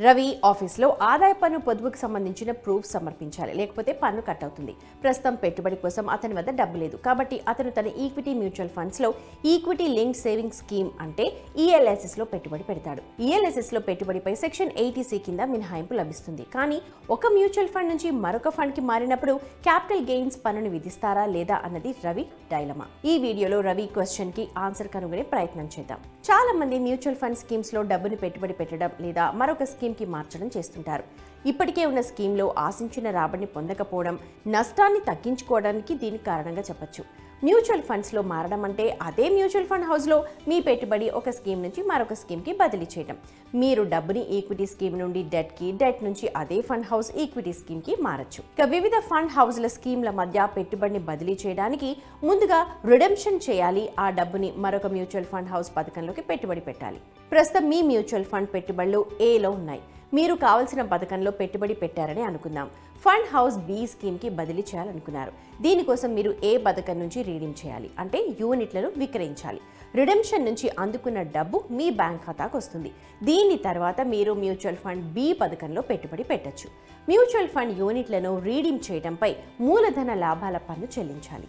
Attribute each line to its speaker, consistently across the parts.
Speaker 1: రవి ఆఫీస్లో ఆదాయ పన్ను పొదుపుకు సంబంధించిన ప్రూఫ్ సమర్పించాలి, లేకపోతే పన్ను కట్ అవుతుంది. ప్రస్తుతం పెట్టుబడి కోసం అతని వద్ద డబ్బు లేదు, కాబట్టి అతను తన ఈక్విటీ మ్యూచువల్ ఫండ్స్లో ఈక్విటీ లింక్డ్ సేవింగ్స్ స్కీమ్ అంటే ఈఎల్ఎస్ఎస్లో పెట్టుబడి పెడతాడు. ఈఎల్ఎస్ఎస్లో పెట్టుబడిపై సెక్షన్ 80C కింద మినహాయింపు లభిస్తుంది. కానీ ఒక మ్యూచువల్ ఫండ్ నుంచి మరొక ఫండ్కి మారినప్పుడు క్యాపిటల్ గెయిన్స్ పన్నును విధిస్తారా లేదా అన్నది రవి డైలమా. ఈ వీడియోలో రవి క్వశ్చన్కి ఆన్సర్ కనుగొనే ప్రయత్నం చేద్దాం. చాలా మంది మ్యూచువల్ ఫండ్ స్కీమ్స్లో డబ్బుని పెట్టుబడి పెట్టడం లేదా మరొక స్కీమ్కి మార్చడం చేస్తుంటారు. ఇప్పటికే ఉన్న స్కీమ్లో ఆశించిన రాబడిని పొందకపోవడం నష్టాన్ని తగ్గించుకోవడానికి దీనికి కారణంగా చెప్పొచ్చు. మ్యూచువల్ ఫండ్స్లో మారడం అంటే అదే మ్యూచువల్ ఫండ్ హౌస్లో మీ పెట్టుబడి ఒక స్కీమ్ నుంచి మరొక స్కీమ్కి బదిలీ చేయడం. మీరు డబ్బుని ఈక్విటీ స్కీమ్ నుండి డెట్కి, డెట్ నుంచి అదే ఫండ్ హౌస్ ఈక్విటీ స్కీమ్కి మారచ్చు. ఇక వివిధ ఫండ్ హౌస్ల స్కీమ్ల మధ్య పెట్టుబడిని బదిలీ చేయడానికి ముందుగా రిడెంప్షన్ చేయాలి. ఆ డబ్బుని మరొక మ్యూచువల్ ఫండ్ హౌస్ పథకంలోకి పెట్టుబడి పెట్టాలి. ప్రస్తుతం మీ మ్యూచువల్ ఫండ్ పెట్టుబడులు ఏలో ఉన్నాయి. మీరు కావలసిన పథకంలో పెట్టుబడి పెట్టారని అనుకుందాం. ఫండ్ హౌస్ బి స్కీమ్కి బదిలీ చేయాలనుకున్నారు. దీనికోసం మీరు ఏ పథకం నుంచి రీడీమ్ చేయాలి అంటే యూనిట్లను విక్రయించాలి. రిడెంప్షన్ నుంచి అందుకున్న డబ్బు మీ బ్యాంక్ ఖాతాకు వస్తుంది. దీని తర్వాత మీరు మ్యూచువల్ ఫండ్ బి పథకంలో పెట్టుబడి పెట్టచ్చు. మ్యూచువల్ ఫండ్ యూనిట్లను రీడీమ్ చేయడంపై మూలధన లాభాల పన్ను చెల్లించాలి.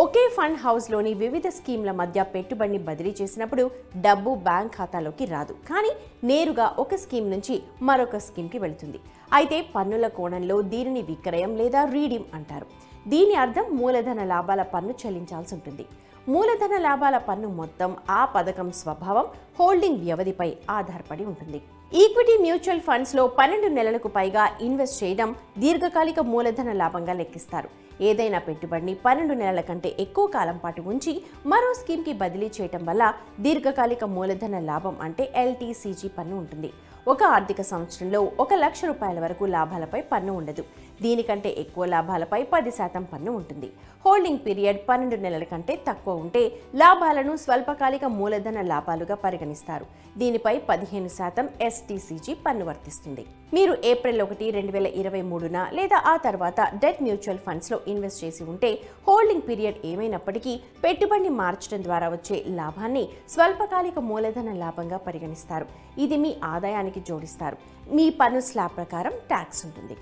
Speaker 1: ఒకే ఫండ్ హౌస్లోని వివిధ స్కీమ్ల మధ్య పెట్టుబడిని బదిలీ చేసినప్పుడు డబ్బు బ్యాంక్ ఖాతాలోకి రాదు, కానీ నేరుగా ఒక స్కీమ్ నుంచి మరొక స్కీమ్కి వెళుతుంది. అయితే పన్నుల కోణంలో దీనిని విక్రయం లేదా రీడీమ్ అంటారు. దీని అర్థం మూలధన లాభాల పన్ను చెల్లించాల్సి ఉంటుంది. మూలధన లాభాల పన్ను మొత్తం ఆ పథకం స్వభావం, హోల్డింగ్ వ్యవధిపై ఆధారపడి ఉంటుంది. ఈక్విటీ మ్యూచువల్ ఫండ్స్లో 12 నెలలకు పైగా ఇన్వెస్ట్ చేయడం దీర్ఘకాలిక మూలధన లాభంగా లెక్కిస్తారు. ఏదైనా పెట్టుబడిని 12 నెలల కంటే ఎక్కువ కాలం పాటు ఉంచి మరో స్కీమ్కి బదిలీ చేయడం వల్ల దీర్ఘకాలిక మూలధన లాభం అంటే LTCG పన్ను ఉంటుంది. ఒక ఆర్థిక సంవత్సరంలో 1 లక్ష రూపాయల వరకు లాభాలపై పన్ను ఉండదు. దీనికంటే ఎక్కువ లాభాలపై 10% పన్ను ఉంటుంది. హోల్డింగ్ పీరియడ్ 12 నెలల కంటే తక్కువ ఉంటే లాభాలను స్వల్పకాలిక మూలధన లాభాలుగా పరిగణిస్తారు. దీనిపై 15% STCG పన్ను వర్తిస్తుంది. మీరు ఏప్రిల్ 1, 2023న లేదా ఆ తర్వాత డెట్ మ్యూచువల్ ఫండ్స్లో ఇన్వెస్ట్ చేసి ఉంటే హోల్డింగ్ పీరియడ్ ఏమైనప్పటికీ పెట్టుబడిని మార్చడం ద్వారా వచ్చే లాభాన్ని స్వల్పకాలిక మూలధన లాభంగా పరిగణిస్తారు. ఇది మీ ఆదాయానికి జోడిస్తారు. మీ పన్ను స్లాబ్ ప్రకారం ట్యాక్స్ ఉంటుంది.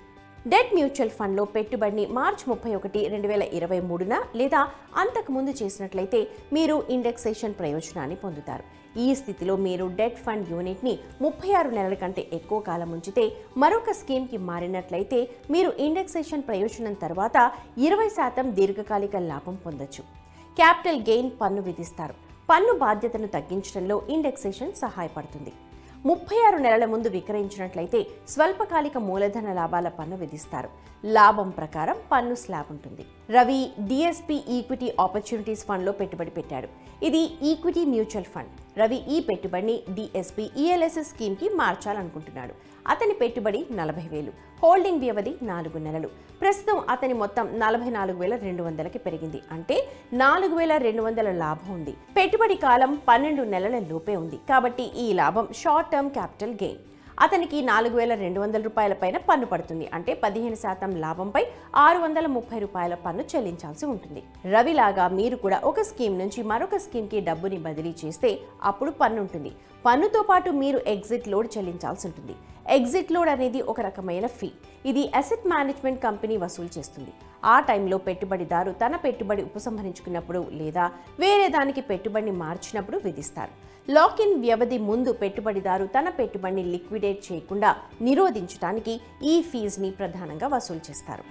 Speaker 1: డెట్ మ్యూచువల్ ఫండ్లో పెట్టుబడిని మార్చి 31, 2023న లేదా అంతకుముందు చేసినట్లయితే మీరు ఇండెక్సేషన్ ప్రయోజనాన్ని పొందుతారు. ఈ స్థితిలో మీరు డెట్ ఫండ్ యూనిట్ని 36 నెలల కంటే ఎక్కువ కాలం ఉంచితే మరొక స్కీమ్కి మారినట్లయితే మీరు ఇండెక్సేషన్ ప్రయోజనం తర్వాత 20% దీర్ఘకాలిక లాభం పొందొచ్చు. క్యాపిటల్ గెయిన్ పన్ను విధిస్తారు. పన్ను బాధ్యతను తగ్గించడంలో ఇండెక్సేషన్ సహాయపడుతుంది. 36 నెలల ముందు విక్రయించినట్లయితే స్వల్పకాలిక మూలధన లాభాల పన్ను విధిస్తారు. లాభం ప్రకారం పన్ను స్లాబ్ ఉంటుంది. రవి DSP ఈక్విటీ ఆపర్చునిటీస్ ఫండ్లో పెట్టుబడి పెట్టాడు. ఇది ఈక్విటీ మ్యూచువల్ ఫండ్. రవి ఈ పెట్టుబడిని DSP ELSS స్కీమ్కి మార్చాలనుకుంటున్నాడు. అతని పెట్టుబడి 40,000. హోల్డింగ్ వ్యవధి 4 నెలలు. ప్రస్తుతం అతని మొత్తం 44,200కి పెరిగింది. అంటే 4,200 లాభం ఉంది. పెట్టుబడి కాలం 12 నెలల లోపే ఉంది, కాబట్టి ఈ లాభం షార్ట్ టర్మ్ క్యాపిటల్ గెయిన్. అతనికి 4,200 రూపాయల పైన పన్ను పడుతుంది. అంటే 15% లాభంపై 630 రూపాయల పన్ను చెల్లించాల్సి ఉంటుంది. రవిలాగా మీరు కూడా ఒక స్కీమ్ నుంచి మరొక స్కీమ్కి డబ్బుని బదిలీ చేస్తే అప్పుడు పన్ను ఉంటుంది. పన్నుతో పాటు మీరు ఎగ్జిట్ లోడ్ చెల్లించాల్సి ఉంటుంది. ఎగ్జిట్ లోడ్ అనేది ఒక రకమైన ఫీ. ఇది అసెట్ మేనేజ్మెంట్ కంపెనీ వసూలు చేస్తుంది. ఆ టైంలో పెట్టుబడిదారు తన పెట్టుబడి ఉపసంహరించుకున్నప్పుడు లేదా వేరే దానికి పెట్టుబడిని మార్చినప్పుడు విధిస్తారు. లాక్-ఇన్ వ్యవధి ముందు పెట్టుబడిదారు తన పెట్టుబడిని లిక్విడేట్ చేయకుండా నిరోధించడానికి ఈ ఫీజుని ప్రధానంగా వసూలు చేస్తారు.